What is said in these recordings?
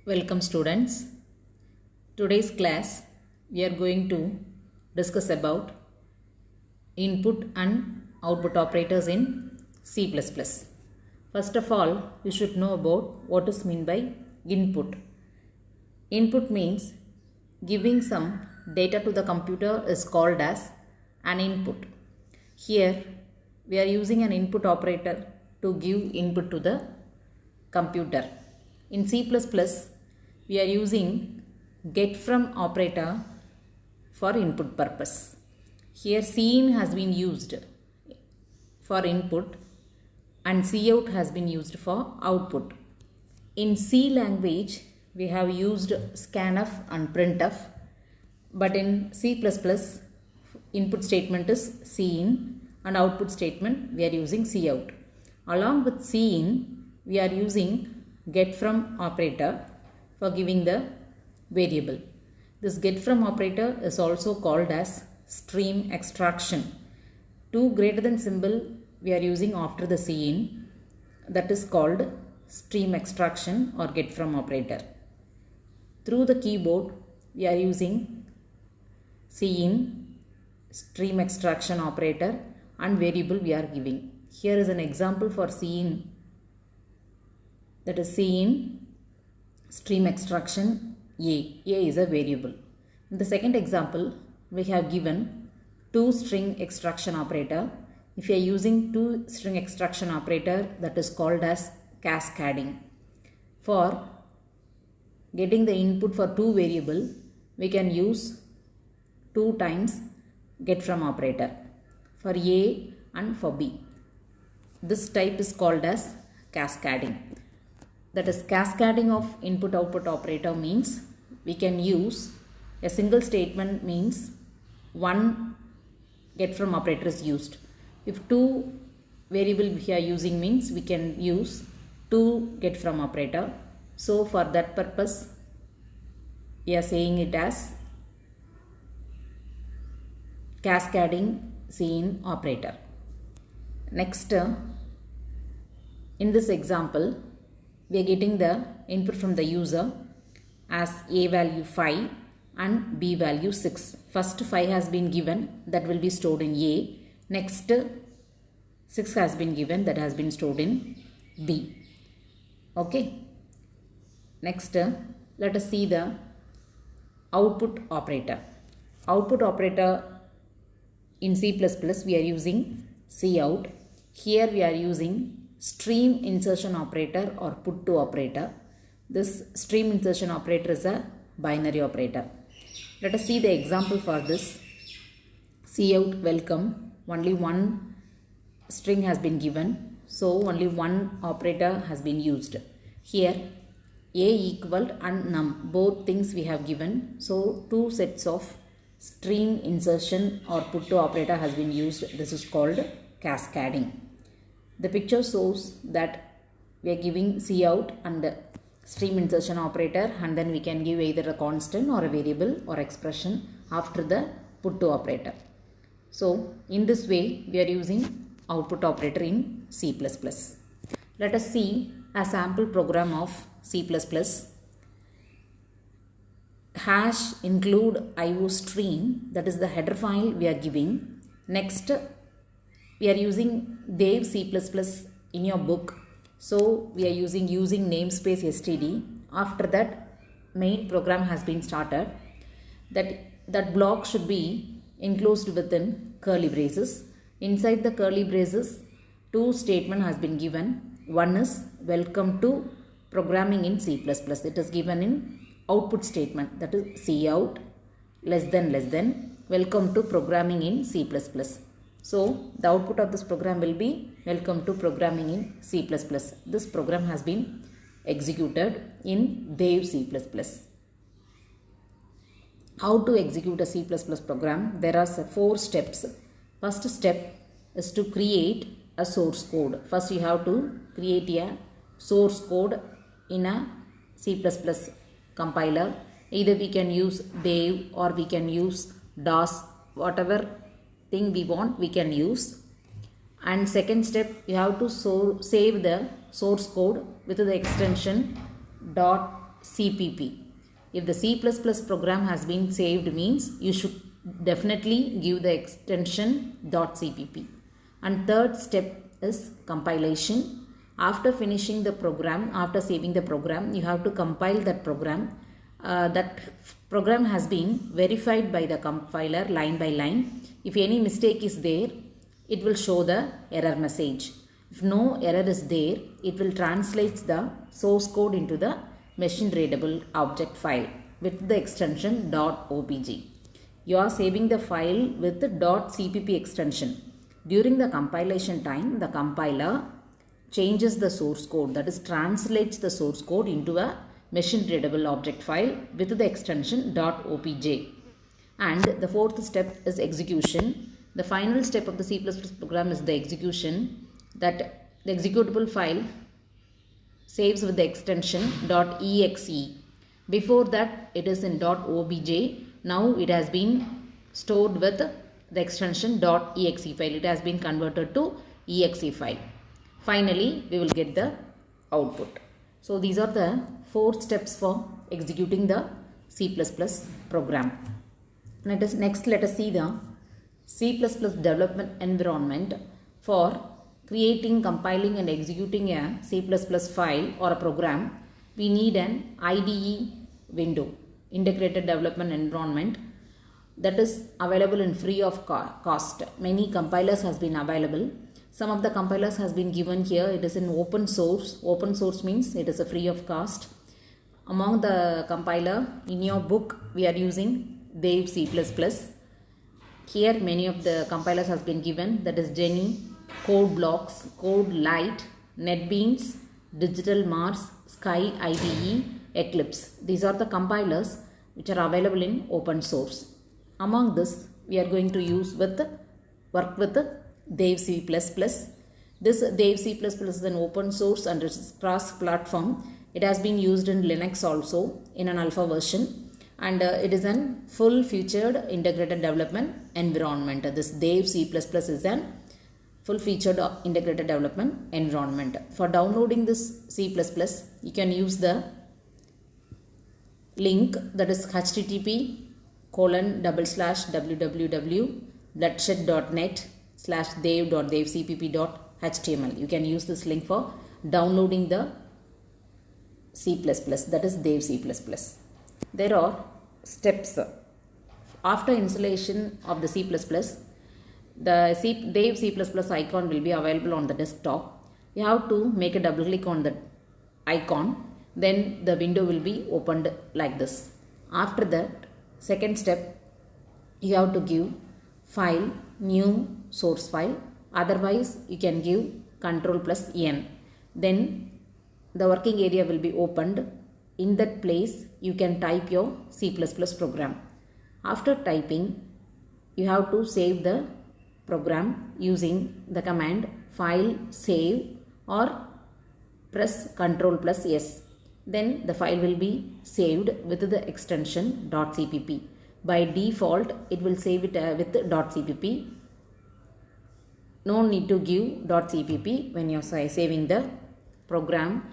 Welcome students. Today's class we are going to discuss about input and output operators in C++. First of all, you should know about what is meant by input. Input means giving some data to the computer is called as an input. Here we are using an input operator to give input to the computer. In C++, we are using getFrom operator for input purpose. Here cin has been used for input and cout has been used for output. In C language, we have used scanf and printf, but in C++, input statement is cin and output statement we are using cout. Along with cin, we are using getFrom operator for giving the variable. This getFrom operator is also called as stream extraction. Two greater than symbol we are using after the cin, that is called stream extraction or getFrom operator. Through the keyboard we are using cin, stream extraction operator and variable we are giving. Here is an example for cin, that is cin stream extraction A. A is a variable. In the second example, we have given two string extraction operator. If you are using two string extraction operator, that is called as cascading. For getting the input for two variable, we can use 2 times getFrom operator for A and for B. This type is called as cascading. That is, cascading of input-output operator means we can use a single statement means one getFrom operator is used. If two variable we are using means we can use two getFrom operator. So for that purpose, we are saying it as cascading cin operator. Next, in this example, we are getting the input from the user as A value 5 and B value 6. First 5 has been given, that will be stored in A. Next 6 has been given, that has been stored in B. Okay. Next, let us see the output operator. Output operator in C++ we are using cout. Here we are using stream insertion operator or put to operator. This stream insertion operator is a binary operator. Let us see the example for this. Cout welcome, only one string has been given, so only one operator has been used. Here A equal and num, both things we have given, so two sets of stream insertion or put to operator has been used. This is called cascading. The picture shows that we are giving cout and stream insertion operator, and then we can give either a constant or a variable or expression after the put to operator. So in this way we are using output operator in C++. Let us see a sample program of C++. Hash include IO stream, that is the header file we are giving. Next, we are using Dev C++ in your book. So we are using namespace std. After that, main program has been started. That block should be enclosed within curly braces. Inside the curly braces, two statement has been given. One is welcome to programming in C++. It is given in output statement, that is cout less than welcome to programming in C++. So the output of this program will be welcome to programming in C++. This program has been executed in Dev C++. How to execute a C++ program? There are 4 steps. First step is to create a source code. First you have to create a source code in a C++ compiler. Either we can use Dev or we can use DOS, whatever thing we want we can use. And second step, you have to save the source code with the extension CPP. If the C++ program has been saved means you should definitely give the extension .cpp. And third step is compilation. After finishing the program, after saving the program, you have to compile that program. That program has been verified by the compiler line by line. If any mistake is there, it will show the error message. If no error is there, it will translate the source code into the machine readable object file with the extension .obj. You are saving the file with the .cpp extension. During the compilation time, the compiler changes the source code, that is translates the source code into a machine readable object file with the extension .opj. And the fourth step is execution. The final step of the C++ program is the execution, that the executable file saves with the extension .exe. Before that it is in .obj. Now it has been stored with the extension .exe file. It has been converted to exe file. Finally, we will get the output. So these are the 4 steps for executing the C++ program. Next, let us see the C++ development environment for creating, compiling and executing a C++ file or a program. We need an IDE window, integrated development environment, that is available in free of cost. Many compilers has been available. Some of the compilers has been given here. It is in open source. Open source means it is a free of cost. Among the compiler in your book, we are using Dev C++. Here many of the compilers has been given, that is Jenny, CodeBlocks, CodeLite, NetBeans, Digital Mars, Sky IDE, Eclipse. These are the compilers which are available in open source. Among this, we are going to work with Dev C++. This Dev C++ is an open source and it is cross-platform. It has been used in Linux also in an alpha version, and it is a full-featured integrated development environment. This Dev C++ is a full-featured integrated development environment. For downloading this C++, you can use the link, that is http://www.bloodshed.net/dev.devcpp.html. You can use this link for downloading the C++, that is Dev C++. There are steps. After installation of the C++, the Dev C++ icon will be available on the desktop. You have to make a double click on the icon, then the window will be opened like this. After that, second step, you have to give file, new source file, otherwise you can give Ctrl+N. Then the working area will be opened. In that place, you can type your C++ program. After typing, you have to save the program using the command file save or press Ctrl+S. Then the file will be saved with the extension .cpp. By default, it will save it with .cpp. No need to give .cpp when you are saving the program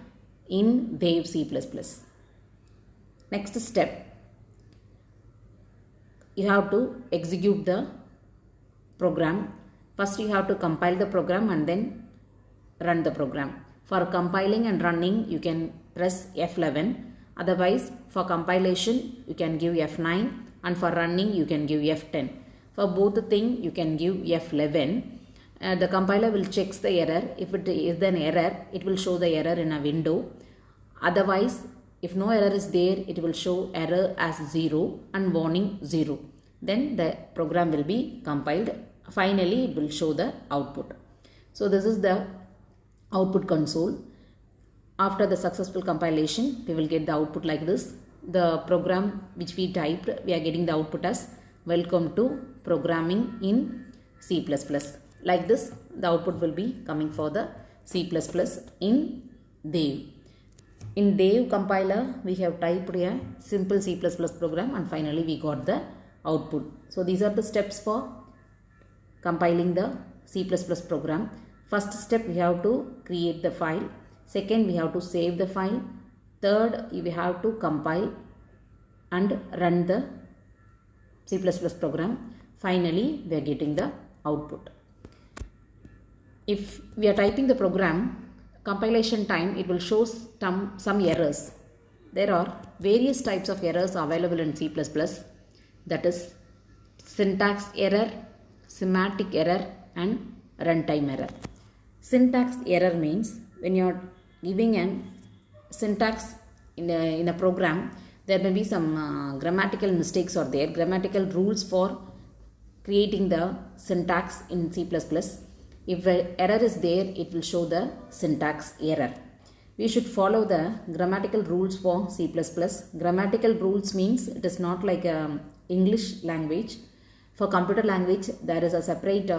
in Dev C++. Next step, you have to execute the program. First you have to compile the program and then run the program. For compiling and running, you can press F11. Otherwise, for compilation, you can give F9, and for running, you can give F10. For both the thing, you can give F11. The compiler will check the error. If it is an error, it will show the error in a window. Otherwise, if no error is there, it will show error as 0 and warning 0. Then the program will be compiled. Finally, it will show the output. So this is the output console. After the successful compilation, we will get the output like this. The program which we typed, we are getting the output as welcome to programming in C++. Like this, the output will be coming for the C++ in Dev. In Dev compiler, we have typed a simple C++ program and finally we got the output. So these are the steps for compiling the C++ program. First step, we have to create the file. Second, we have to save the file. Third, we have to compile and run the C++ program. Finally, we are getting the output. If we are typing the program, compilation time, it will show some errors. There are various types of errors available in C++. That is syntax error, semantic error and runtime error. Syntax error means when you are giving a syntax in a program, there may be some grammatical mistakes are there, grammatical rules for creating the syntax in C++. If an error is there, it will show the syntax error. We should follow the grammatical rules for C++. Grammatical rules means it is not like English language. For computer language, there is a separate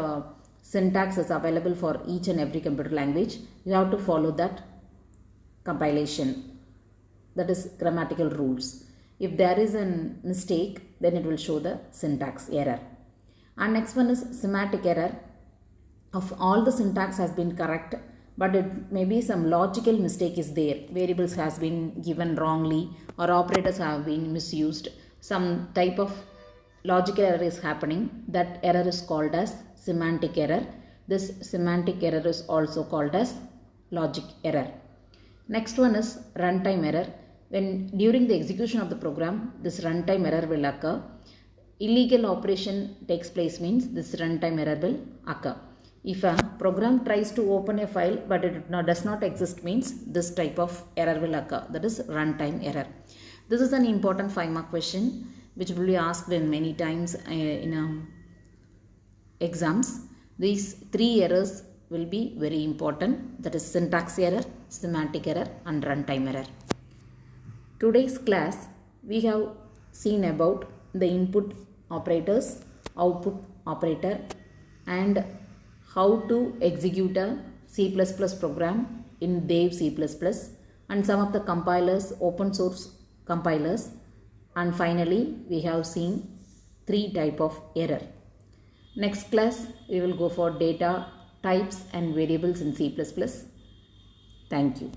syntax is available for each and every computer language. You have to follow that compilation. That is grammatical rules. If there is a mistake, then it will show the syntax error. And next one is semantic error. Of all the syntax has been correct, but it may be some logical mistake is there. Variables has been given wrongly or operators have been misused. Some type of logical error is happening. That error is called as semantic error. This semantic error is also called as logic error. Next one is runtime error. When during the execution of the program, this runtime error will occur. Illegal operation takes place means this runtime error will occur. If a program tries to open a file but it does not exist means this type of error will occur. That is runtime error. This is an important 5-mark question which will be asked in many times in exams. These 3 errors will be very important. That is syntax error, semantic error and runtime error. Today's class we have seen about the input operators, output operator and how to execute a C++ program in Dev C++ and some of the compilers, open source compilers, and finally we have seen 3 type of error. Next class we will go for data types and variables in C++. Thank you.